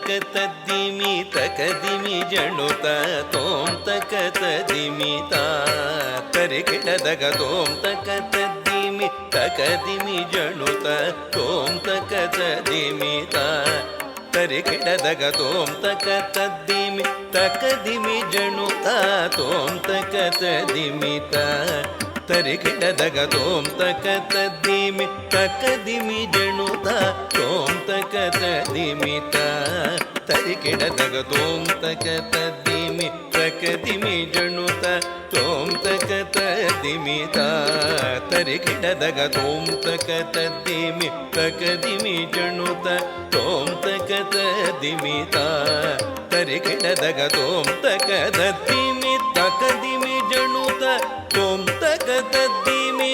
ತಕ ತದ್ದಿಮಿ ತಕದಿಮಿ ಜಣುತ ತೋಂ ತಕ ತದಿಮಿ ತರಿ ಕಿಡದಗ ತೋಂ ತಕ ತದ್ದಿಮಿ ತಕದಿಮಿ ಜಣುತ ತೋಂ ತಕ ತದಿಮಿ ತರಿ ಕಿಡದಗ ತೋಂ ತಕ ತದ್ದಿಮಿ ತಕದಿಮಿ ಜಣುತ ತೋಂ ತಕ ತದಿಮಿ ತರಿ ಕಿಡದಗ ತೋಂ ತಕ ತದ್ದಿಮಿ ತಕದಿಮಿ ಜಣುತ ತೋಂ ತಕ ತದಿಮಿ ತರಿ ಕಿಡದಗ ತೋಂ ತಕ ತದ್ದಿಮಿ ತಕದಿಮಿ ಜಣುತ ತೋಂ ತಕ ತದಿಮಿ ತರಿ ಕಿಡದಗ ತೋಂ ತಕ ತದ್ದಿಮಿ ತಕದಿಮಿ ಜಣುತ ತೋಂ ತಕ ತದಿಮಿ ತರಿ ಕಿಡದಗ ತೋಂ ತಕ ತದ್ದಿಮಿ ತಕದಿಮಿ ಜಣುತ ತೋಂ ತಕ ತದ್ದಿಮಿ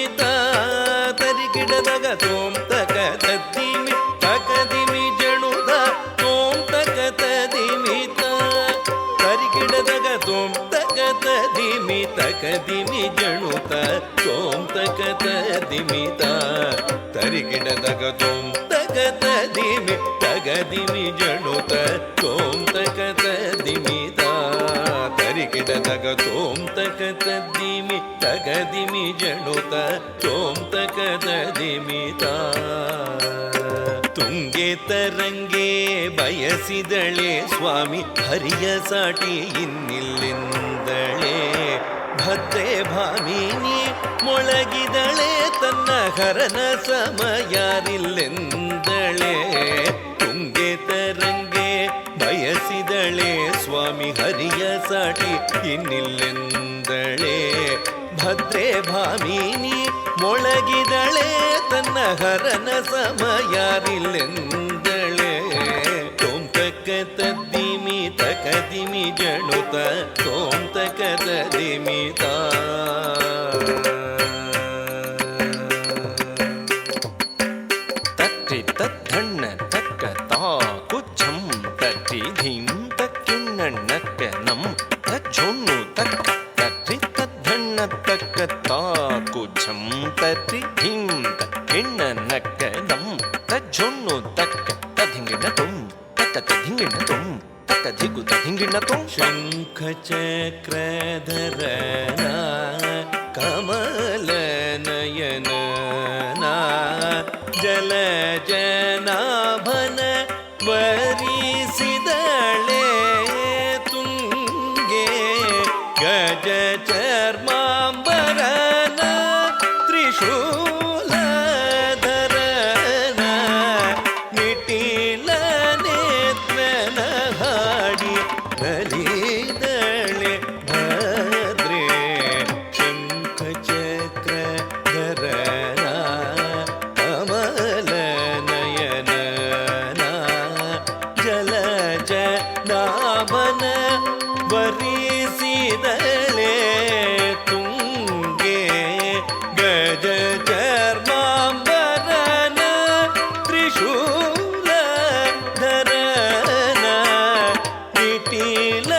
ತರಿ ಕಿಡದಗ ತೋಂ ತಕ ತದ್ದಿಮಿ ತಕದಿಮಿ ಜಣುತ ತೋಂ ತಕ ತದಿಮಿ ತರಿ ಕಿಡದಗ ತೋಂ ತಕ ತದಿಮಿ ತಕದಿಮಿ ಜಣುತ ತೋಂ ತಕ ತದಿಮಿ ತರಿ ಕಿಡದಗ ತೋಂ ತಕ ತದಿಮಿ ತಗದಿಮಿ ಜಣುತ ತೋಂ ತಕ ತದಿಮಿ ತರಿ ಕಿಡದಗ ತೋಂ ತಕ ತದ್ದಿಮಿ ತಗದಿಮಿ ಜಣುತ ತೋಂ ತಕ ತದಿಮಿ ತುಂಗೆ ತರಂಗೆ ಬಯಸಿದಳೆ ಸ್ವಾಮಿ ಹರಿಯ ಸಾಟಿ ಇನ್ನಿಲ್ಲೆಂದಳೆ ಭದ್ರೆ ಭಾಮಿನಿ ಮೊಳಗಿದಳೆ ತನ್ನ ಹರನ ಸಮಯಾರಿಲ್ಲೆಂದಳೆ ತುಂಗೆ ತರಂಗೆ ಬಯಸಿದಳೆ ಸ್ವಾಮಿ ಹರಿಯ ಸಾಟಿ ಇನ್ನಿಲ್ಲೆಂದಳೆ ಭದ್ರೆ ಭಾಮಿನಿ ಮೊಳಗಿದಳೆ ತನ್ನ ಹರನ ಸಮಯಾರಿಲ್ಲೆಂದಳೆ ತೋಂ ತಕ ತದ್ದಿಮಿ ತಕದಿಮಿ ಜಣುತ ತೋಂ ತಕ ತದಿಮಿ ತಟ್ಟಿ ತದ್ಧಣ್ಣ ತಕ್ಕ ತಾ ಕುಚ್ಚಂ ತಟ್ಟಿ ಧೀಂ ತಕ್ಕಿಣ್ಣಣ್ಣಕ್ಕ ನಂ ತಜ್ಜೊಣ್ಣು ತಕ್ಕ ತಟ್ಟಿ ತದ್ಧಣ್ಣ ತಕ್ಕ ತಾ ಕುಚ್ಚಂ ತಟ್ಟಿ ಧೀಂ ತಕ್ಕಿಣ್ಣಣ್ಣಕ್ಕ ನಂ ತಜ್ಜೊಣ್ಣು ತಕ್ಕ ತದಿಂಗಿಣ ತುಂ ತಕ್ಕ ತದಿಂಗಿಣ ತುಂ ತಕ್ಕ ಧಿಗು ತದಿಂಗಿಣ ತುಂ ಶಂಖ ಚಕ್ರಧರನ ಕಮಲ ನಯನ ಜಲ ಜನಾಭನ ವರಿಸಿದಳೆ ತುಂಗೆ ಗಜ ಚರ್ಮಾಂಬರನ ತ್ರಿಶೂಲಧರನ ನಿಟಿಲ ನೇತ್ರನ ಹಾಡಿ ನಲಿದಳೆ ಭದ್ರೆ ಶಂಖ ಚಕ್ರಧರನ ಕಮಲ ನಯನ ಜಲಜ ನಾಭನ ವರಿಸಿದಳೆ ತುಂಗೆ ಗಜ ಚರ್ಮಾಂಬರನ ತ್ರಿಶೂಲಧರನ ನಿಟಿಲ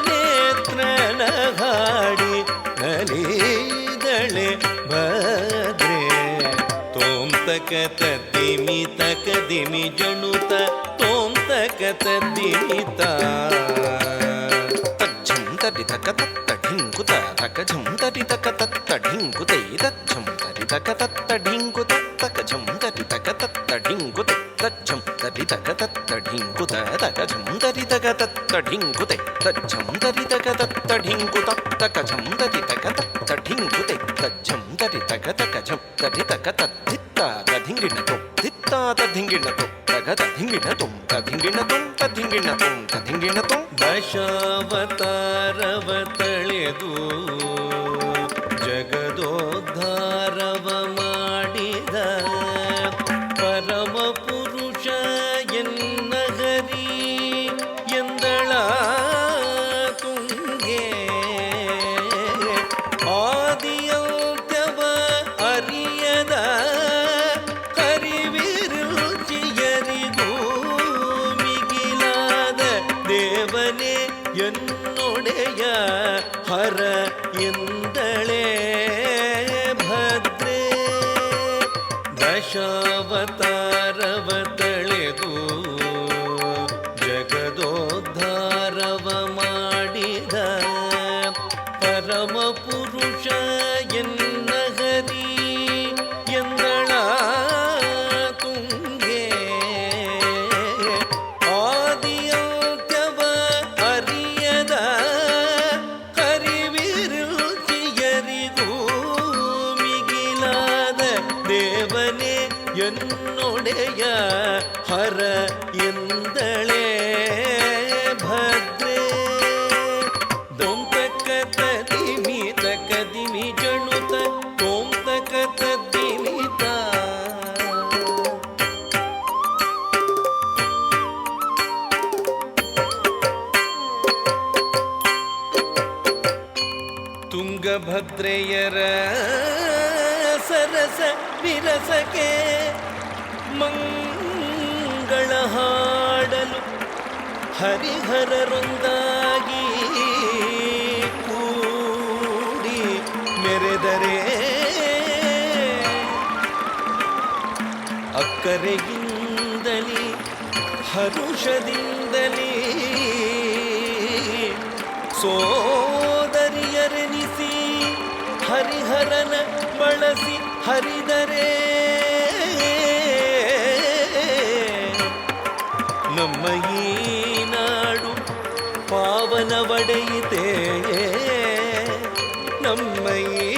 ನೇತ್ರನ ಹಾಡಿ ನಲಿದಳೆ ಭದ್ರೆ ತೋಂ ತಕ ತದ್ದಿಮಿ ತಕದಿಮಿ ಜಣುತ ತೋಂ ತಕ ತದ್ದಿಮಿ ತಜ್ಜಂ ತರಿ ತಕ ತತ್ತ ಢಿಂಕುತ ತಕಜಂ ತರಿ ತಕ ತತ್ತ ಢಿಂಕುತೈ ತಜ್ಜಂ ತರಿ ತಕ ತತ್ತ ಢಿಂಕುತ ತಕಜಂ ತರಿ ತಕ ತತ್ತ ಢಿಂಕುತ ತಜ್ಜಂ ತರಿ ತಕ ತತ್ತ ಢಿಂಕುತ ತಕಜಂ ತರಿ ತಕ ತತ್ತ ಢಿಂಕುತೆ ತಜ್ಜಂ ತರಿ ತಕ ತತ್ತ ಢಿಂಕುತ ತಕಜಂ ತರಿ ತಕ ತತ್ತ ಢಿಂಕುತೆ ತಜ್ಜಂ ತರಿ ತಕ ತಕಜಂ ತರಿ ತಕ ತದ್ದಿತ್ತ ತದಿಂಗಿಣ ತುಂ ದಿತ್ತ ತದಿಂಗಿಣ ತುಂ ತಗ ತದಿಂಗಿಣ ತುಂ ತದಿಂಗಿಣ ತುಂ ತದಿಂಗಿಣ ತುಂ ತದಿಂಗಿಣ ತುಂ ದಶಾವತಾರವ ತಳೆದು ಜಗದೋದ್ಧಾರವ ಮಾಡಿದ ಪರಮ ಪುರುಷ ಎನ್ನ ಹರಿ ಎಂದಳ ತುಂಗೆ ಆದಿಯಂತ್ಯವ ಅರಿಯದ ಹರಿವಿರುಚಿಯರಿಗೂ ಮಿಗಿಲಾದ ದೇವನೇ ಎನ್ನೊಡೆಯ ಹರ ಎಂದಳೆ ಭದ್ರೆ ದಶಾವತಾರವ ತಳೆದು ಜಗದೋದ್ಧಾರವ ಹರ ಎಂದಳೇ ಭದ್ರೆ ದೊಂತಕ ತದಿಮಿತ ಕದಿಮಿ ಜಣುತ ದೊಂತಕ ತದಿಮಿತ ತುಂಗಭದ್ರೆಯರ ಸರಸ ವಿರಸಕ್ಕೆ ಮಂಗಳ ಹಾಡಲು ಹರಿಹರರೊಂದಾಗಿ ಕೂಡಿ ಮೆರೆದರೆ ಅಕ್ಕರೆಯಿಂದಲೇ ಹರುಷದಿಂದಲೇ ಸೋದರಿಯರೆನಿಸಿ ಹರಿಹರನ ಬಳಸಿ ಹರಿದರೆ ನಮ್ಮ ಈ ನಾಡು ಪಾವನವಡೆಯಿತೆ ನಮ್ಮ ಈ